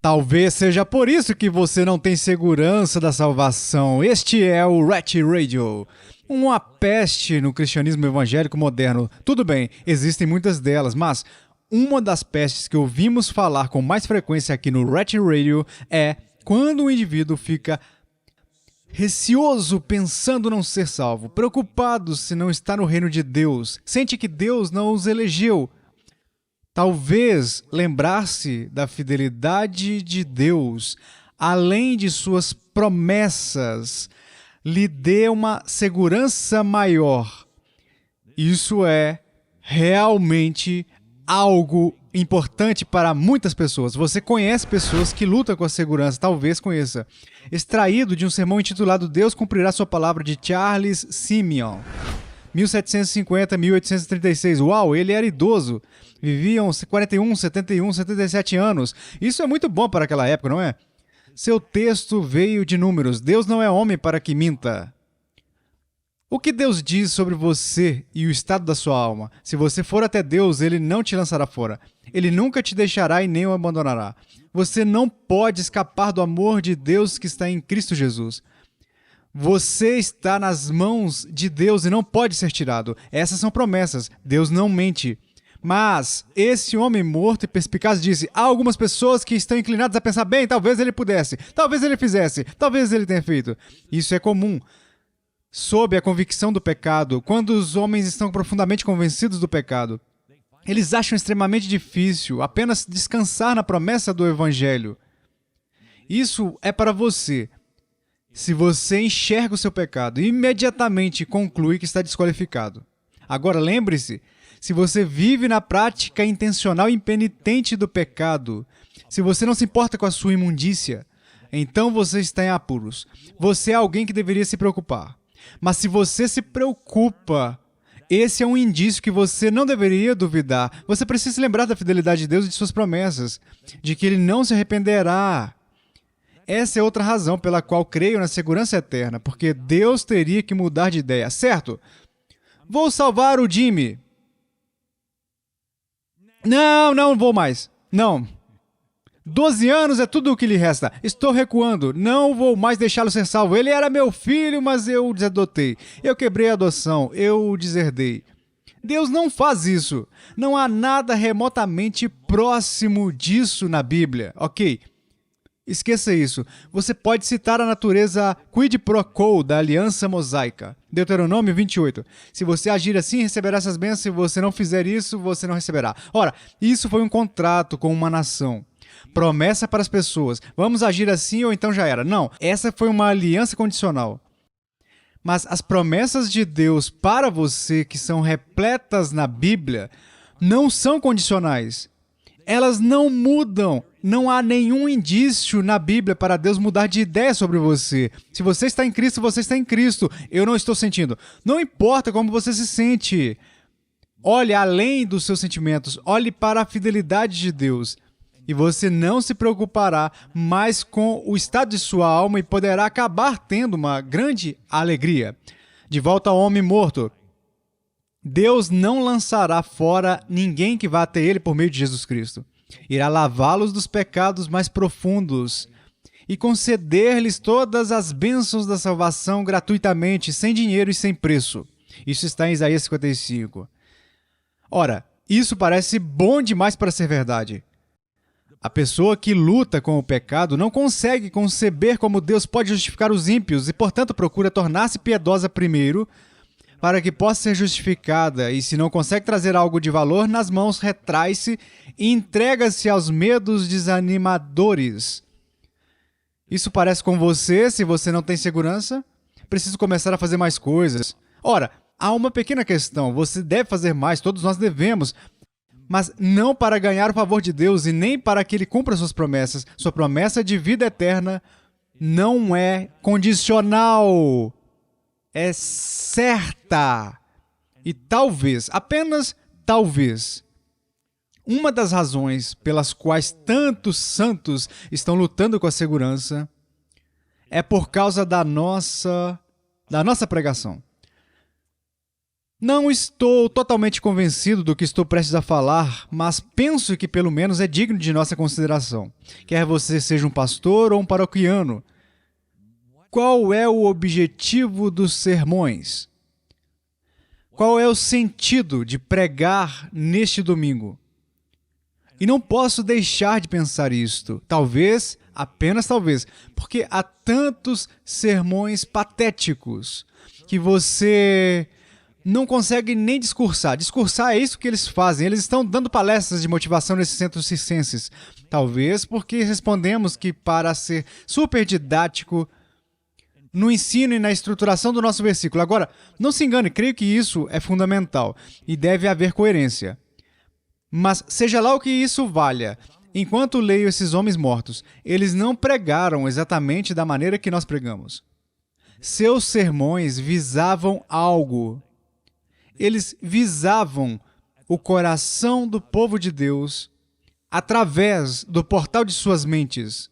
Talvez seja por isso que você não tem segurança da salvação. Este é o Rat Radio. Uma peste no cristianismo evangélico moderno. Tudo bem, existem muitas delas, mas uma das pestes que ouvimos falar com mais frequência aqui no Rat Radio é quando o indivíduo fica receoso pensando não ser salvo, preocupado se não está no reino de Deus, sente que Deus não os elegeu. Talvez lembrar-se da fidelidade de Deus, além de suas promessas, lhe dê uma segurança maior. Isso é realmente algo importante para muitas pessoas. Você conhece pessoas que lutam com a segurança, talvez conheça. Extraído de um sermão intitulado Deus Cumprirá Sua Palavra, de Charles Simeon. 1750-1836. Uau, ele era idoso. Viviam 41, 71, 77 anos. Isso é muito bom para aquela época, não é? Seu texto veio de Números. Deus não é homem para que minta. O que Deus diz sobre você e o estado da sua alma? Se você for até Deus, Ele não te lançará fora. Ele nunca te deixará e nem o abandonará. Você não pode escapar do amor de Deus que está em Cristo Jesus. Você está nas mãos de Deus e não pode ser tirado. Essas são promessas. Deus não mente. Mas esse homem morto e perspicaz disse: há algumas pessoas que estão inclinadas a pensar, bem, talvez ele pudesse, talvez ele fizesse, talvez ele tenha feito. Isso é comum. Sob a convicção do pecado, quando os homens estão profundamente convencidos do pecado, eles acham extremamente difícil apenas descansar na promessa do Evangelho. Isso é para você. Se você enxerga o seu pecado e imediatamente conclui que está desqualificado. Agora, lembre-se, se você vive na prática intencional e impenitente do pecado, se você não se importa com a sua imundícia, então você está em apuros. Você é alguém que deveria se preocupar. Mas se você se preocupa, esse é um indício que você não deveria duvidar. Você precisa se lembrar da fidelidade de Deus e de suas promessas, de que Ele não se arrependerá. Essa é outra razão pela qual creio na segurança eterna, porque Deus teria que mudar de ideia, certo? Vou salvar o Jimmy. Não vou mais. Não. 12 anos é tudo o que lhe resta. Estou recuando. Não vou mais deixá-lo ser salvo. Ele era meu filho, mas eu o desadotei. Eu quebrei a adoção. Eu o deserdei. Deus não faz isso. Não há nada remotamente próximo disso na Bíblia. Ok? Esqueça isso. Você pode citar a natureza quid pro quo da aliança mosaica. Deuteronômio 28. Se você agir assim, receberá essas bênçãos. Se você não fizer isso, você não receberá. Ora, isso foi um contrato com uma nação. Promessa para as pessoas. Vamos agir assim ou então já era. Não, essa foi uma aliança condicional. Mas as promessas de Deus para você, que são repletas na Bíblia, não são condicionais. Elas não mudam. Não há nenhum indício na Bíblia para Deus mudar de ideia sobre você. Se você está em Cristo, você está em Cristo. Eu não estou sentindo. Não importa como você se sente. Olhe além dos seus sentimentos. Olhe para a fidelidade de Deus. E você não se preocupará mais com o estado de sua alma e poderá acabar tendo uma grande alegria. De volta ao homem morto. Deus não lançará fora ninguém que vá até Ele por meio de Jesus Cristo. Irá lavá-los dos pecados mais profundos e conceder-lhes todas as bênçãos da salvação gratuitamente, sem dinheiro e sem preço. Isso está em Isaías 55. Ora, isso parece bom demais para ser verdade. A pessoa que luta com o pecado não consegue conceber como Deus pode justificar os ímpios e, portanto, procura tornar-se piedosa primeiro para que possa ser justificada, e se não consegue trazer algo de valor nas mãos, retrai-se e entrega-se aos medos desanimadores. Isso parece com você, se você não tem segurança? Preciso começar a fazer mais coisas. Ora, há uma pequena questão, você deve fazer mais, todos nós devemos, mas não para ganhar o favor de Deus e nem para que Ele cumpra suas promessas. Sua promessa de vida eterna não é condicional. É certa. E talvez, apenas talvez, uma das razões pelas quais tantos santos estão lutando com a segurança é por causa da nossa pregação. Não estou totalmente convencido do que estou prestes a falar, mas penso que pelo menos é digno de nossa consideração. Quer você seja um pastor ou um paroquiano. Qual é o objetivo dos sermões? Qual é o sentido de pregar neste domingo? E não posso deixar de pensar isto. Talvez, apenas talvez, porque há tantos sermões patéticos que você não consegue nem discursar. Discursar é isso que eles fazem. Eles estão dando palestras de motivação nesses centros circenses. Talvez porque respondemos que para ser super didático no ensino e na estruturação do nosso versículo. Agora, não se engane, creio que isso é fundamental e deve haver coerência. Mas seja lá o que isso valha, enquanto leio esses homens mortos, eles não pregaram exatamente da maneira que nós pregamos. Seus sermões visavam algo. Eles visavam o coração do povo de Deus através do portal de suas mentes,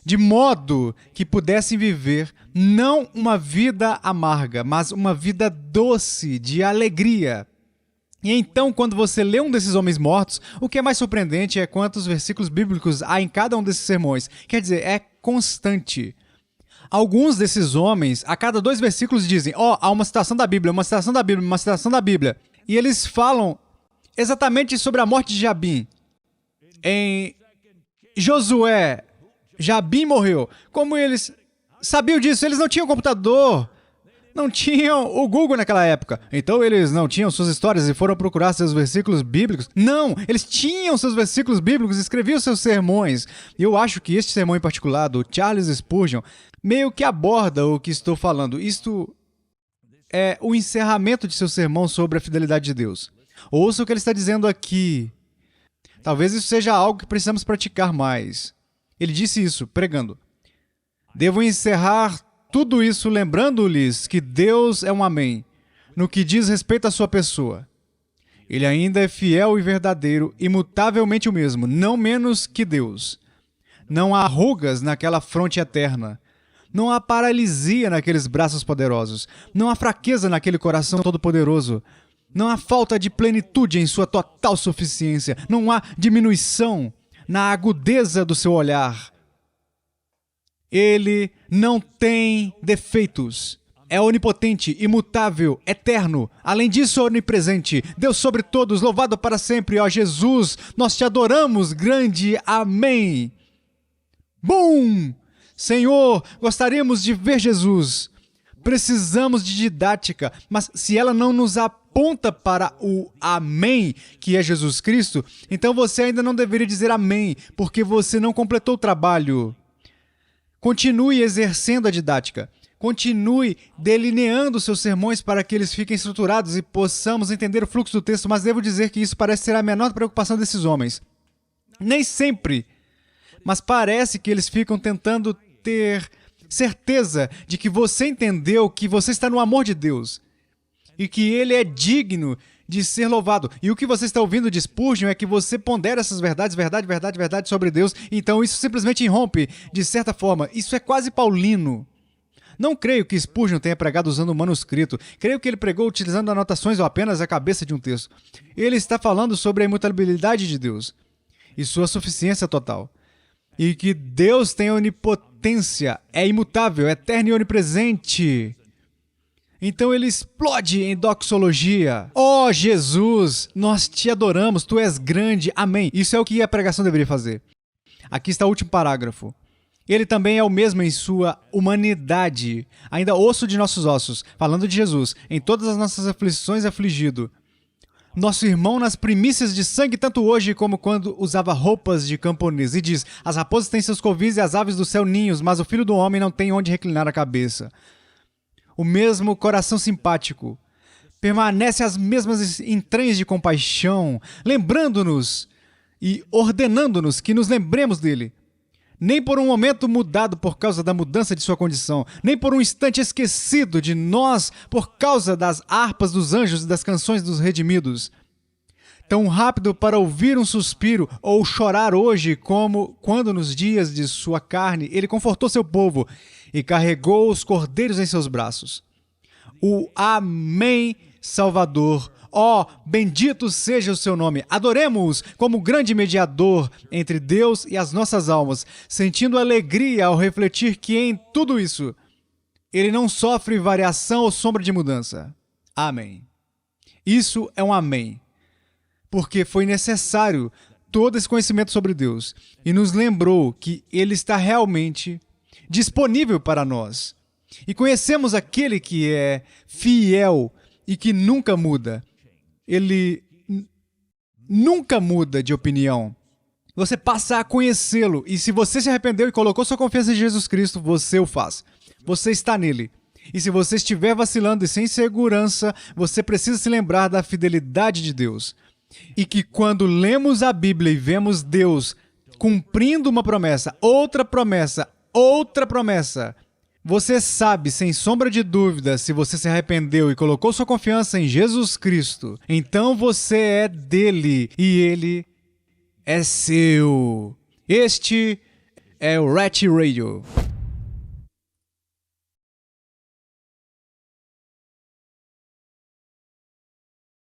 de modo que pudessem viver não uma vida amarga, mas uma vida doce, de alegria. E então, quando você lê um desses homens mortos, o que é mais surpreendente é quantos versículos bíblicos há em cada um desses sermões. Quer dizer, é constante. Alguns desses homens, a cada 2 versículos, dizem: há uma citação da Bíblia, uma citação da Bíblia, uma citação da Bíblia. E eles falam exatamente sobre a morte de Jabim. Em Josué, Jabim morreu. Como eles sabiam disso? Eles não tinham computador, não tinham o Google naquela época. Então eles não tinham suas histórias e foram procurar seus versículos bíblicos. Não, eles tinham seus versículos bíblicos, escreviam seus sermões. E eu acho que este sermão em particular, do Charles Spurgeon, meio que aborda o que estou falando. Isto é o encerramento de seu sermão sobre a fidelidade de Deus. Ouça o que ele está dizendo aqui. Talvez isso seja algo que precisamos praticar mais. Ele disse isso, pregando: devo encerrar tudo isso lembrando-lhes que Deus é um amém, no que diz respeito à sua pessoa. Ele ainda é fiel e verdadeiro, imutavelmente o mesmo, não menos que Deus. Não há rugas naquela fronte eterna. Não há paralisia naqueles braços poderosos. Não há fraqueza naquele coração todo-poderoso. Não há falta de plenitude em sua total suficiência. Não há diminuição na agudeza do seu olhar. Ele não tem defeitos. É onipotente, imutável, eterno. Além disso, onipresente. Deus sobre todos, louvado para sempre. Ó Jesus, nós te adoramos, grande. Amém. Bum! Senhor, gostaríamos de ver Jesus. Precisamos de didática, mas se ela não nos aponta para o amém, que é Jesus Cristo, então você ainda não deveria dizer amém, porque você não completou o trabalho. Continue exercendo a didática. Continue delineando seus sermões para que eles fiquem estruturados e possamos entender o fluxo do texto, mas devo dizer que isso parece ser a menor preocupação desses homens. Nem sempre, mas parece que eles ficam tentando ter certeza de que você entendeu que você está no amor de Deus e que Ele é digno de ser louvado. E o que você está ouvindo de Spurgeon é que você pondera essas verdades, verdade sobre Deus, então isso simplesmente irrompe, de certa forma. Isso é quase paulino. Não creio que Spurgeon tenha pregado usando um manuscrito. Creio que ele pregou utilizando anotações ou apenas a cabeça de um texto. Ele está falando sobre a imutabilidade de Deus e sua suficiência total. E que Deus tem onipotência, é imutável, eterno e onipresente. Então ele explode em doxologia. Ó Jesus, nós te adoramos, tu és grande, amém. Isso é o que a pregação deveria fazer. Aqui está o último parágrafo. Ele também é o mesmo em sua humanidade, ainda osso de nossos ossos, falando de Jesus, em todas as nossas aflições afligido. Nosso irmão nas primícias de sangue, tanto hoje como quando usava roupas de camponês. E diz: as raposas têm seus covis e as aves do céu ninhos, mas o filho do homem não tem onde reclinar a cabeça. O mesmo coração simpático. Permanece as mesmas entranhas de compaixão, lembrando-nos e ordenando-nos que nos lembremos dele. Nem por um momento mudado por causa da mudança de sua condição, nem por um instante esquecido de nós por causa das harpas dos anjos e das canções dos redimidos. Tão rápido para ouvir um suspiro ou chorar hoje como quando nos dias de sua carne ele confortou seu povo e carregou os cordeiros em seus braços. O amém Salvador. Ó, bendito seja o seu nome. Adoremos-o como grande mediador entre Deus e as nossas almas, sentindo alegria ao refletir que em tudo isso, ele não sofre variação ou sombra de mudança. Amém. Isso é um amém. Porque foi necessário todo esse conhecimento sobre Deus e nos lembrou que ele está realmente disponível para nós. E conhecemos aquele que é fiel e que nunca muda. Ele nunca muda de opinião. Você passa a conhecê-lo e se você se arrependeu e colocou sua confiança em Jesus Cristo, você o faz. Você está nele. E se você estiver vacilando e sem segurança, você precisa se lembrar da fidelidade de Deus. E que quando lemos a Bíblia e vemos Deus cumprindo uma promessa, outra promessa, você sabe, sem sombra de dúvida, se você se arrependeu e colocou sua confiança em Jesus Cristo, então você é dele e ele é seu. Este é o Rat Radio.